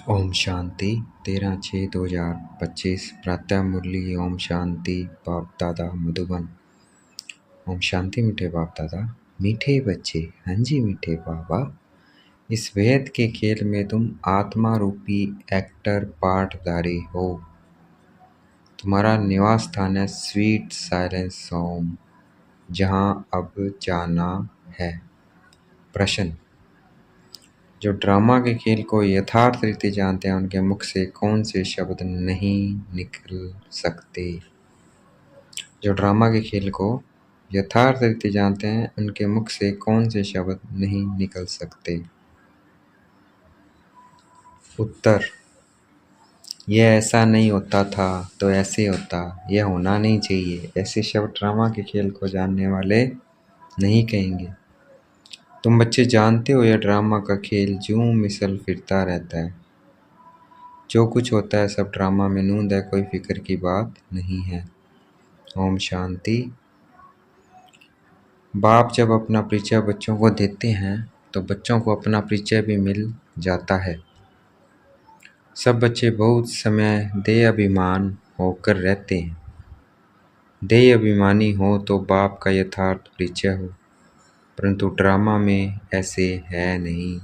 ओम शांति 13/6/2025 प्रातः मुरली। ओम शांति। बाप दादा मधुबन। ओम शांति मीठे बाप दादा, मीठे बच्चे। हाँ जी मीठे बाबा, इस वेद के खेल में तुम आत्मा रूपी एक्टर पाठधारी हो। तुम्हारा निवास स्थान है स्वीट साइलेंस होम, जहाँ अब जाना है। प्रश्न: जो ड्रामा के खेल को यथार्थ रीति जानते हैं, उनके मुख से कौन से शब्द नहीं निकल सकते? जो ड्रामा के खेल को यथार्थ रीति जानते हैं, उनके मुख से कौन से शब्द नहीं निकल सकते? उत्तर: यह ऐसा नहीं होता था तो ऐसे होता, यह होना नहीं चाहिए, ऐसे शब्द ड्रामा के खेल को जानने वाले नहीं कहेंगे। तुम बच्चे जानते हो, यह ड्रामा का खेल जूं मिसल फिरता रहता है। जो कुछ होता है सब ड्रामा में नूंद है, कोई फिक्र की बात नहीं है। ओम शांति। बाप जब अपना परिचय बच्चों को देते हैं तो बच्चों को अपना परिचय भी मिल जाता है। सब बच्चे बहुत समय देह अभिमान होकर रहते हैं। देह अभिमानी हो तो बाप का यथार्थ परिचय हो, परंतु ड्रामा में ऐसे है नहीं।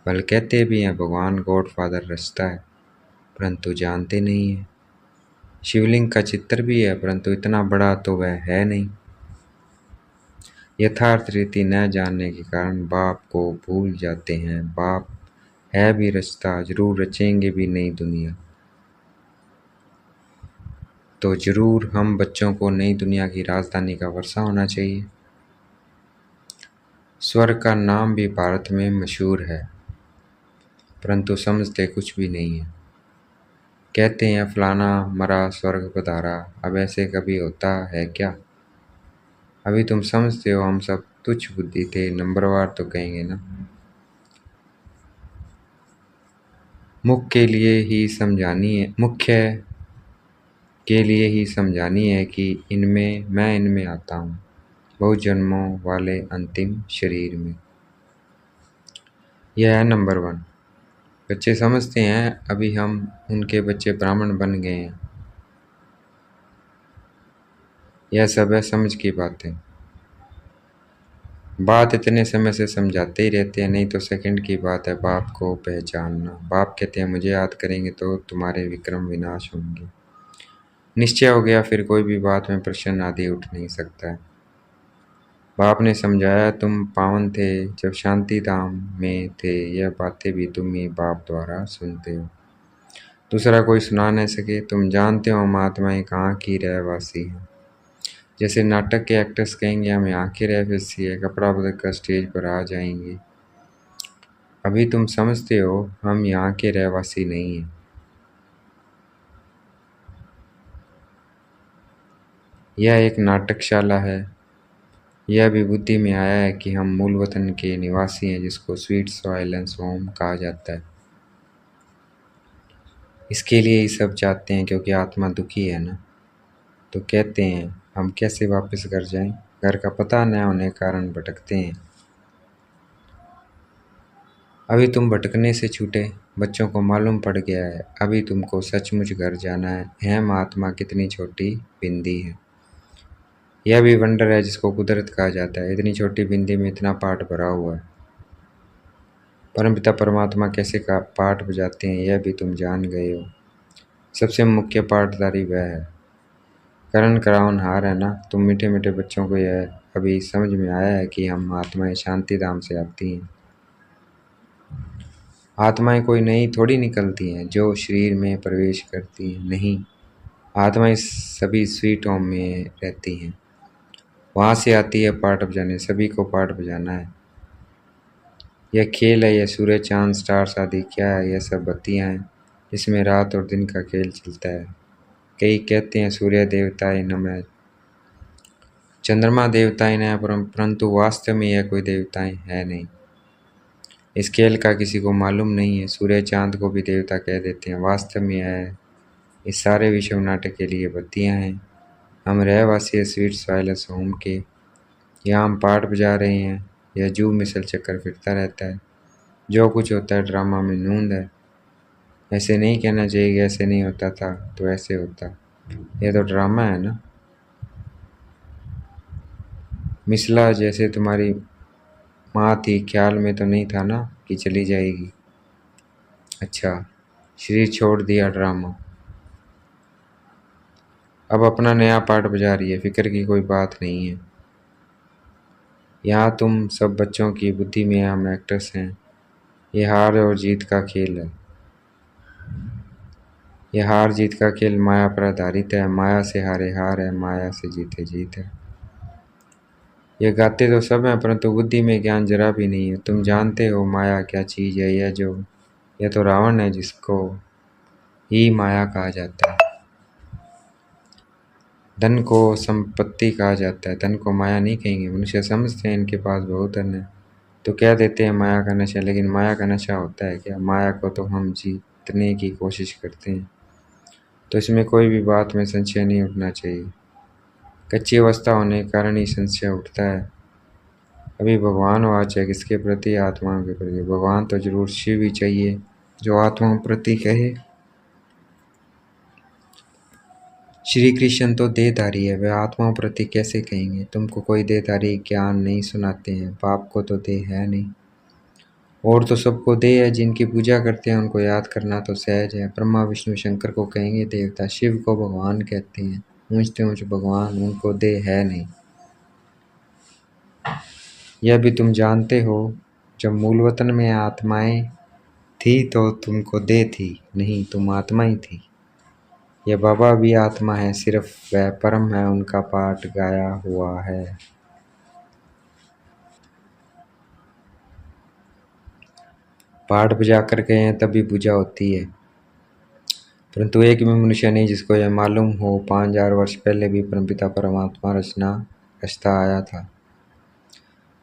बल कहते भी हैं भगवान गॉडफादर रचता है, परंतु जानते नहीं है। शिवलिंग का चित्र भी है, परंतु इतना बड़ा तो वह है नहीं। यथार्थ रीति न जानने के कारण बाप को भूल जाते हैं। बाप है भी रचता, जरूर रचेंगे भी नई दुनिया। तो जरूर हम बच्चों को नई दुनिया की राजधानी का वर्षा होना चाहिए। स्वर्ग का नाम भी भारत में मशहूर है, परंतु समझते कुछ भी नहीं है। कहते हैं फलाना मरा स्वर्ग पधारा, अब ऐसे कभी होता है क्या? अभी तुम समझते हो हम सब तुच्छ बुद्धि थे, नंबरवार तो कहेंगे ना। मुख्य के लिए ही समझानी है कि मैं इनमें आता हूँ, बहुत जन्मों वाले अंतिम शरीर में। यह है नंबर 1। बच्चे समझते हैं अभी हम उनके बच्चे ब्राह्मण बन गए हैं। यह सब है समझ की बातें। बात इतने समय से समझाते ही रहते हैं, नहीं तो सेकंड की बात है बाप को पहचानना। बाप कहते हैं मुझे याद करेंगे तो तुम्हारे विक्रम विनाश होंगे। निश्चय हो गया, फिर कोई भी बात में प्रश्न आदि उठ नहीं सकता है। बाप ने समझाया तुम पावन थे जब शांति धाम में थे, यह बातें भी तुम ही बाप द्वारा सुनते हो, दूसरा कोई सुना नहीं सके। तुम जानते हो हम आत्माएं कहाँ की रहवासी हैं। जैसे नाटक के एक्टर्स कहेंगे हम यहाँ के रहवासी है, कपड़ा बदल कर स्टेज पर आ जाएंगे। अभी तुम समझते हो हम यहाँ के रहवासी नहीं हैं। यह एक नाटकशाला है। यह भी बुद्धि में आया है कि हम मूल वतन के निवासी हैं, जिसको स्वीट साइलेंस होम कहा जाता है। इसके लिए ही सब चाहते हैं, क्योंकि आत्मा दुखी है ना। तो कहते हैं हम कैसे वापस घर जाएं, घर का पता न होने के कारण भटकते हैं। अभी तुम भटकने से छूटे, बच्चों को मालूम पड़ गया है अभी तुमको सचमुच घर जाना है। अहम आत्मा कितनी छोटी बिंदी है। यह भी वंडर है जिसको कुदरत कहा जाता है। इतनी छोटी बिंदी में इतना पाठ भरा हुआ है। परमपिता परमात्मा कैसे का पाठ बजाते हैं यह भी तुम जान गए हो। सबसे मुख्य पाठधारी वह है, करण करावनहार है ना। तुम मीठे मीठे बच्चों को यह अभी समझ में आया है कि हम आत्माएं शांति धाम से आती हैं। आत्माएं कोई नई थोड़ी निकलती हैं जो शरीर में प्रवेश करती हैं, नहीं। आत्माएं सभी स्वीट होम में रहती हैं, वहाँ से आती है पाठ बजाने। सभी को पाठ बजाना है। यह खेल है, यह सूर्य चांद स्टार्स आदि क्या है? यह सब बत्तियाँ हैं जिसमें रात और दिन का खेल चलता है। कई कहते हैं सूर्य देवताएं नमः, चंद्रमा देवताएं न, परंतु वास्तव में यह कोई देवताएं है नहीं। इस खेल का किसी को मालूम नहीं है। सूर्य चांद को भी देवता कह देते हैं, वास्तव में है इस सारे विश्व नाटक के लिए बत्तियां हैं। हम रहवासी स्वीट साइलेंस होम के, यहाँ हम पाठ बजा रहे हैं। यह जू मिसल चक्कर फिरता रहता है। जो कुछ होता है ड्रामा में नूंद है। ऐसे नहीं कहना चाहिए कि ऐसे नहीं होता था तो ऐसे होता। यह तो ड्रामा है ना। मिसला जैसे तुम्हारी माँ थी, ख्याल में तो नहीं था ना कि चली जाएगी। अच्छा, शरीर छोड़ दिया ड्रामा। अब अपना नया पार्ट बजा रही है, फिक्र की कोई बात नहीं है। यहाँ तुम सब बच्चों की बुद्धि में हम एक्टर्स हैं। ये हार और जीत का खेल है। यह हार जीत का खेल माया पर आधारित है। माया से हारे हार है, माया से जीते जीत है। ये गाते तो सब हैं, परंतु बुद्धि में ज्ञान जरा भी नहीं है। तुम जानते हो माया क्या चीज़ है? यह तो रावण है, जिसको ही माया कहा जाता है। धन को संपत्ति कहा जाता है, धन को माया नहीं कहेंगे। मनुष्य समझते हैं इनके पास बहुत धन है तो कह देते हैं माया का नशा। लेकिन माया का नशा होता है क्या? माया को तो हम जीतने की कोशिश करते हैं, तो इसमें कोई भी बात में संशय नहीं उठना चाहिए। कच्ची अवस्था होने के कारण ही संशय उठता है। अभी भगवान वाच है किसके प्रति? आत्माओं के प्रति। भगवान तो जरूर शिव ही चाहिए जो आत्माओं प्रति कहे। श्री कृष्ण तो देहधारी है, वे आत्माओं प्रति कैसे कहेंगे? तुमको कोई देहधारी ज्ञान नहीं सुनाते हैं। बाप को तो देह है नहीं, और तो सबको देह है। जिनकी पूजा करते हैं उनको याद करना तो सहज है। ब्रह्मा विष्णु शंकर को कहेंगे देवता, शिव को भगवान कहते हैं। ऊंचते ऊंच भगवान, उनको देह है नहीं। यह भी तुम जानते हो, जब मूल वतन में आत्माएं थी तो तुमको देह थी नहीं, तुम आत्मा ही थी। यह बाबा भी आत्मा है, सिर्फ वह परम है, उनका पाठ गाया हुआ है। पाठ बजा कर गए हैं तभी पूजा होती है, परंतु एक भी मनुष्य नहीं जिसको यह मालूम हो 5000 वर्ष पहले भी परमपिता परमात्मा रचता आया था।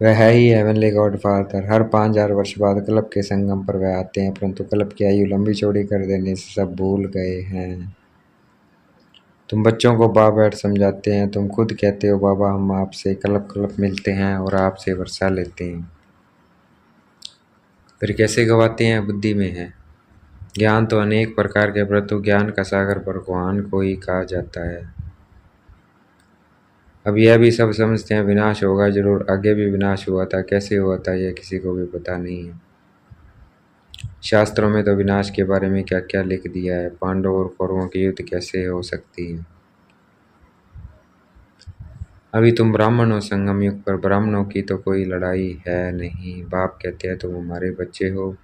वह है ही हेवनली गॉड फादर। हर 5000 वर्ष बाद कल्प के संगम पर वह आते हैं, परंतु कल्प की आयु लंबी चौड़ी कर देने से सब भूल गए हैं। तुम बच्चों को बाप बैठ समझाते हैं, तुम खुद कहते हो बाबा हम आपसे कल्प कल्प मिलते हैं और आपसे वर्षा लेते हैं। फिर कैसे गवाते हैं? बुद्धि में है। ज्ञान तो अनेक प्रकार के, परंतु ज्ञान का सागर भगवान को ही कहा जाता है। अब यह भी सब समझते हैं विनाश होगा जरूर। आगे भी विनाश हुआ था, कैसे हुआ था यह किसी को भी पता नहीं है। शास्त्रों में तो विनाश के बारे में क्या क्या लिख दिया है। पांडवों और कौरवों की युद्ध कैसे हो सकती है? अभी तुम ब्राह्मण हो संगम युग पर, ब्राह्मणों की तो कोई लड़ाई है नहीं। बाप कहते हैं तुम हमारे बच्चे हो।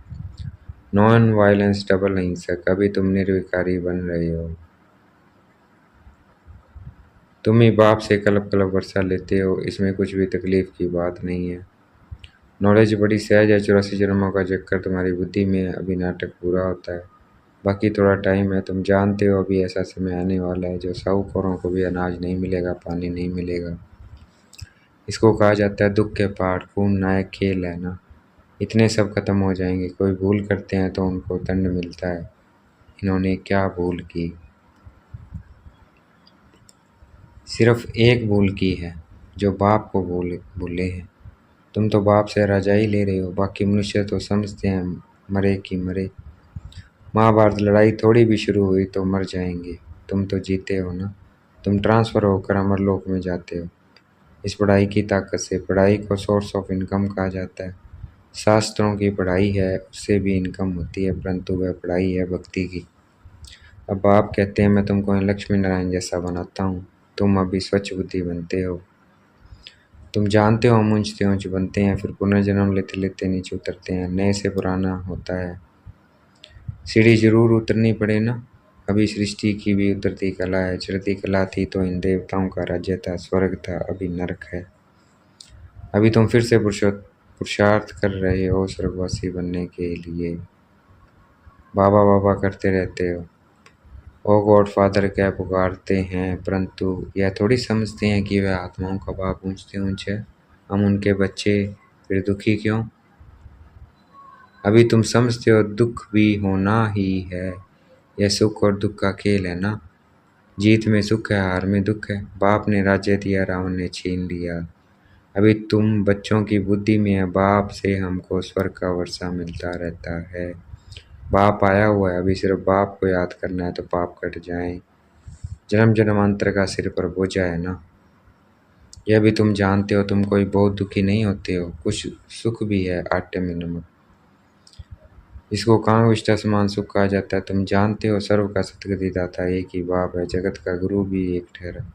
नॉन वायलेंस डबल अहिंसक। अभी तुम निर्विकारी बन रहे हो। तुम ही बाप से कल्प कल्प वर्षा लेते हो, इसमें कुछ भी तकलीफ की बात नहीं है। नॉलेज बड़ी सहज है। 84 जन्मों का चक्कर तुम्हारी बुद्धि में अभी नाटक पूरा होता है, बाकी थोड़ा टाइम है। तुम जानते हो अभी ऐसा समय आने वाला है जो साहूकारों को भी अनाज नहीं मिलेगा, पानी नहीं मिलेगा। इसको कहा जाता है दुख के पहाड़। खून नायक खेल है ना। इतने सब खत्म हो जाएंगे। कोई भूल करते हैं तो उनको दंड मिलता है। इन्होंने क्या भूल की? सिर्फ एक भूल की है, जो बाप को भूले हैं। तुम तो बाप से राजाई ले रहे हो, बाकी मनुष्य तो समझते हैं मरे कि मरे। महाभारत लड़ाई थोड़ी भी शुरू हुई तो मर जाएंगे। तुम तो जीते हो ना। तुम ट्रांसफ़र होकर अमरलोक में जाते हो इस पढ़ाई की ताकत से। पढ़ाई को सोर्स ऑफ इनकम कहा जाता है। शास्त्रों की पढ़ाई है, उससे भी इनकम होती है, परंतु वह पढ़ाई है भक्ति की। अब आप कहते हैं मैं तुमको लक्ष्मी नारायण जैसा बनाता हूँ, तुम अभी स्वच्छ बुद्धि बनते हो। तुम जानते हो हम ऊंचते ऊंच बनते हैं, फिर पुनर्जन्म लेते लेते नीचे उतरते हैं। नए से पुराना होता है। सीढ़ी जरूर उतरनी पड़े ना। अभी सृष्टि की भी उतरती कला है। चढ़ती कला थी तो इन देवताओं का राज्य था, स्वर्ग था, अभी नरक है। अभी तुम फिर से पुरुषार्थ कर रहे हो स्वर्गवासी बनने के लिए। बाबा बाबा करते रहते हो, ओ गॉड फादर क्या पुकारते हैं, परंतु यह थोड़ी समझते हैं कि वह आत्माओं का बाप ऊंचते ऊंच है, हम उनके बच्चे। फिर दुखी क्यों? अभी तुम समझते हो दुख भी होना ही है। यह सुख और दुख का खेल है ना। जीत में सुख है, हार में दुख है। बाप ने राज्य दिया, रावण ने छीन लिया। अभी तुम बच्चों की बुद्धि में है, बाप से हमको स्वर्ग का वर्षा मिलता रहता है। बाप आया हुआ है, अभी सिर्फ बाप को याद करना है तो पाप कट जाए। जन्म जन्मांतर का सिर पर बोझा है ना, यह भी तुम जानते हो। तुम कोई बहुत दुखी नहीं होते हो, कुछ सुख भी है आटे में नमक। इसको कांग विष्टा समान सुख कहा जाता है। तुम जानते हो सर्व का सतगति दाता एक ही बाप है, जगत का गुरु भी एक ठहरा।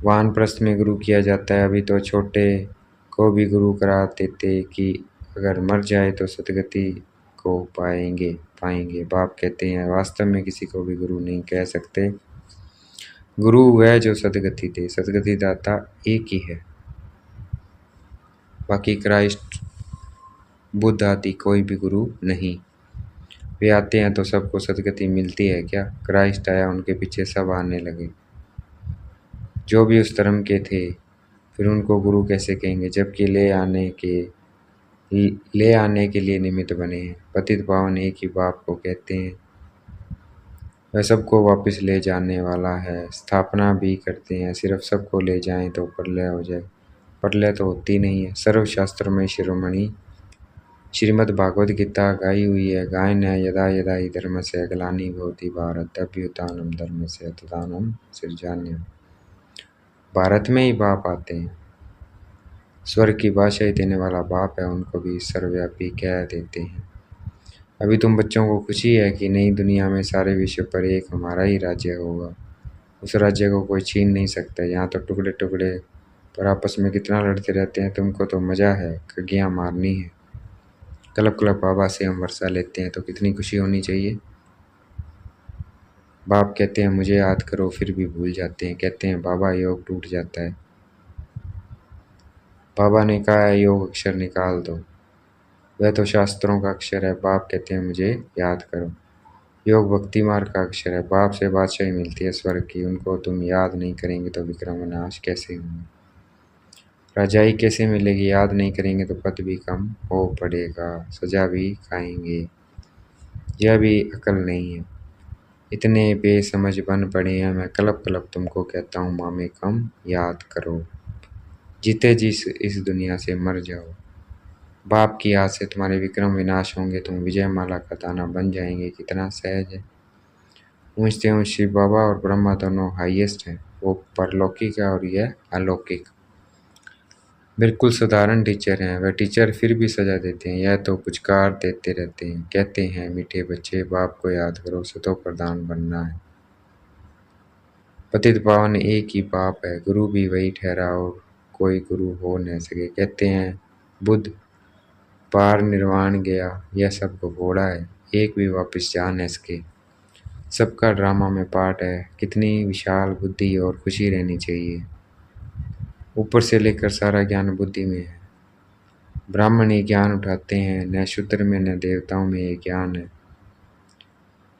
वानप्रस्थ में गुरु किया जाता है, अभी तो छोटे को भी गुरु करा देते कि अगर मर जाए तो सतगति को पाएंगे। बाप कहते हैं वास्तव में किसी को भी गुरु नहीं कह सकते। गुरु वह जो सदगति दे, सदगति दाता एक ही है। बाकी क्राइस्ट बुद्ध आदि कोई भी गुरु नहीं। वे आते हैं तो सबको सदगति मिलती है क्या? क्राइस्ट आया, उनके पीछे सब आने लगे जो भी उस धर्म के थे। फिर उनको गुरु कैसे कहेंगे जबकि ले आने के लिए निमित्त बने हैं। पतित पावन एक ही बाप को कहते हैं, वह सबको वापस ले जाने वाला है। स्थापना भी करते हैं, सिर्फ सबको ले जाएं तो प्रलय हो जाए। प्रलय तो होती नहीं है। सर्वशास्त्र में शिरोमणि श्रीमद् भागवत गीता गाई हुई है। गायन है यदा यदा ही धर्म से ग्लानि भवति भारत अभ्युत्थानम धर्म से तदानीं सृजाम्यहम्। भारत में ही बाप आते हैं। स्वर्ग की भाषा ही देने वाला बाप है, उनको भी सर्वव्यापी कह देते हैं। अभी तुम बच्चों को खुशी है कि नई दुनिया में सारे विश्व पर एक हमारा ही राज्य होगा। उस राज्य को कोई छीन नहीं सकता। यहाँ तो टुकड़े टुकड़े पर आपस में कितना लड़ते रहते हैं। तुमको तो मज़ा है, खगियाँ मारनी है। क्लब क्लब बाबा से हम वर्षा लेते हैं तो कितनी खुशी होनी चाहिए। बाप कहते हैं मुझे याद करो, फिर भी भूल जाते हैं। कहते हैं बाबा योग टूट जाता है। बाबा ने कहा है योग अक्षर निकाल दो, वह तो शास्त्रों का अक्षर है। बाप कहते हैं मुझे याद करो। योग भक्ति मार्ग का अक्षर है। बाप से बादशाही मिलती है स्वर्ग की, उनको तुम याद नहीं करेंगे तो विक्रम विनाश कैसे होंगे, राजाई कैसे मिलेगी। याद नहीं करेंगे तो पद भी कम हो पड़ेगा, सजा भी खाएंगे। यह भी अकल नहीं है, इतने बेसमझ बन पड़े हैं। मैं कलब कलब तुमको कहता हूँ मामे कम याद करो, जीते जी इस दुनिया से मर जाओ। बाप की याद से तुम्हारे विक्रम विनाश होंगे, तुम विजय माला का दाना बन जाएंगे। कितना सहज है। ऊँचते ऊँच शिव बाबा और ब्रह्मा दोनों हाईएस्ट हैं। वो परलौकिक है और यह अलौकिक। बिल्कुल साधारण टीचर हैं, वह टीचर फिर भी सजा देते हैं। यह तो पुचकार देते रहते हैं, कहते हैं मीठे बच्चे बाप को याद करो, सतो प्रधान बनना है। पतित पावन एक ही बाप है, गुरु भी वही ठहरा और कोई गुरु हो न सके। कहते हैं बुद्ध पार निर्वाण गया, यह सब घोड़ा है, एक भी वापस जा न सके। सबका ड्रामा में पार्ट है। कितनी विशाल बुद्धि और खुशी रहनी चाहिए। ऊपर से लेकर सारा ज्ञान बुद्धि में है। ब्राह्मण ही ज्ञान उठाते हैं, न शूद्र में न देवताओं में ये ज्ञान है।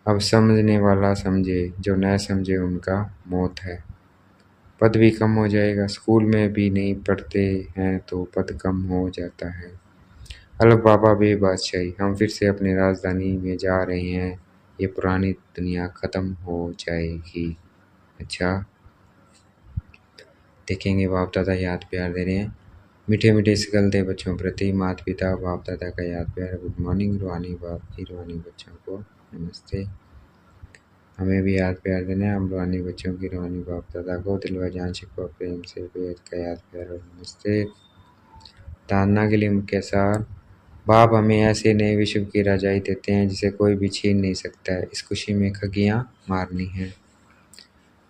अब समझने वाला समझे, जो न समझे उनका मौत है। पद भी कम हो जाएगा। स्कूल में भी नहीं पढ़ते हैं तो पद कम हो जाता है। अलग बाबा बे बादशाही, हम फिर से अपनी राजधानी में जा रहे हैं। ये पुरानी दुनिया ख़त्म हो जाएगी। अच्छा, देखेंगे बाप दादा याद प्यार दे रहे हैं। मीठे मीठे सिकलते बच्चों प्रति माता पिता बाप दादा का याद प्यार। गुड मॉर्निंग रूहानी बाप की, रूहानी बच्चों को नमस्ते। हमें भी याद प्यार देना है। हम रूहानी बच्चों की, रूहानी बाप दादा को दिल व जान शिकवा प्रेम से बेहद का याद प्यार और नमस्ते। धारणा के लिए मुख्य सार, बाप हमें ऐसे नए विश्व की रजाई देते हैं जिसे कोई भी छीन नहीं सकता है। इस खुशी में खगियाँ मारनी है।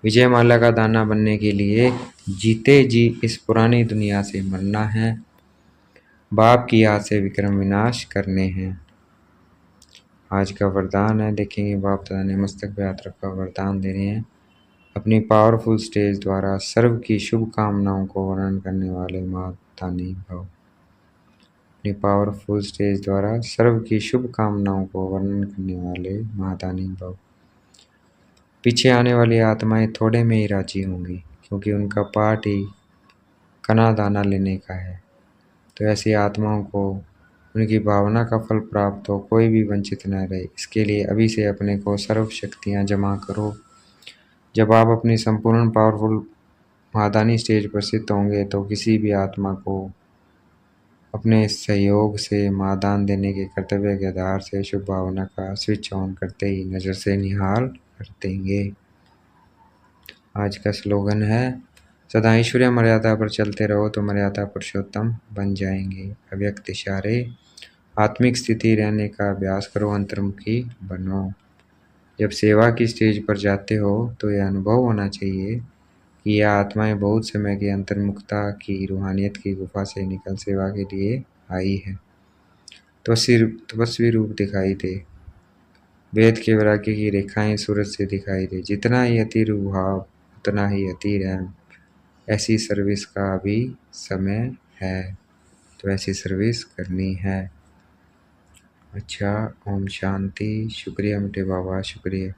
विजय माला का दाना बनने के लिए जीते जी इस पुरानी दुनिया से मरना है। बाप की याद से विक्रम विनाश करने हैं। आज का वरदान है, देखेंगे बाप दादा ने मस्तक पे हाथ रखा वरदान दे रहे हैं। अपनी पावरफुल स्टेज द्वारा सर्व की शुभ कामनाओं को वर्णन करने वाले महादानी भव। अपनी पावरफुल स्टेज द्वारा सर्व की शुभ कामनाओं को वर्णन करने वाले महादानी भव। पीछे आने वाली आत्माएं थोड़े में ही राजी होंगी, क्योंकि उनका पाठ ही कना दाना लेने का है। तो ऐसी आत्माओं को उनकी भावना का फल प्राप्त हो, कोई भी वंचित न रहे। इसके लिए अभी से अपने को सर्व शक्तियाँ जमा करो। जब आप अपनी संपूर्ण पावरफुल महादानी स्टेज पर स्थित होंगे तो किसी भी आत्मा को अपने सहयोग से मादान देने के कर्तव्य के आधार से शुभ भावना का स्विच ऑन करते ही नज़र से निहाल कर देंगे। आज का स्लोगन है, सदा ईश्वरीय मर्यादा पर चलते रहो तो मर्यादा पुरुषोत्तम बन जाएंगे। अव्यक्त इशारे, आत्मिक स्थिति रहने का अभ्यास करो, अंतर्मुखी बनो। जब सेवा की स्टेज पर जाते हो तो यह अनुभव होना चाहिए कि यह आत्माएं बहुत समय की अंतर्मुखता की रूहानियत की गुफा से निकल सेवा के लिए आई है। तपस्वी रूप दिखाई दे, वेद के वैराग्य की रेखाएं सूरज से दिखाई दे। जितना ही अति रूप भाव उतना ही अति रहम। ऐसी सर्विस का अभी समय है, तो ऐसी सर्विस करनी है। अच्छा, ओम शांति। शुक्रिया मेरे बाबा, शुक्रिया।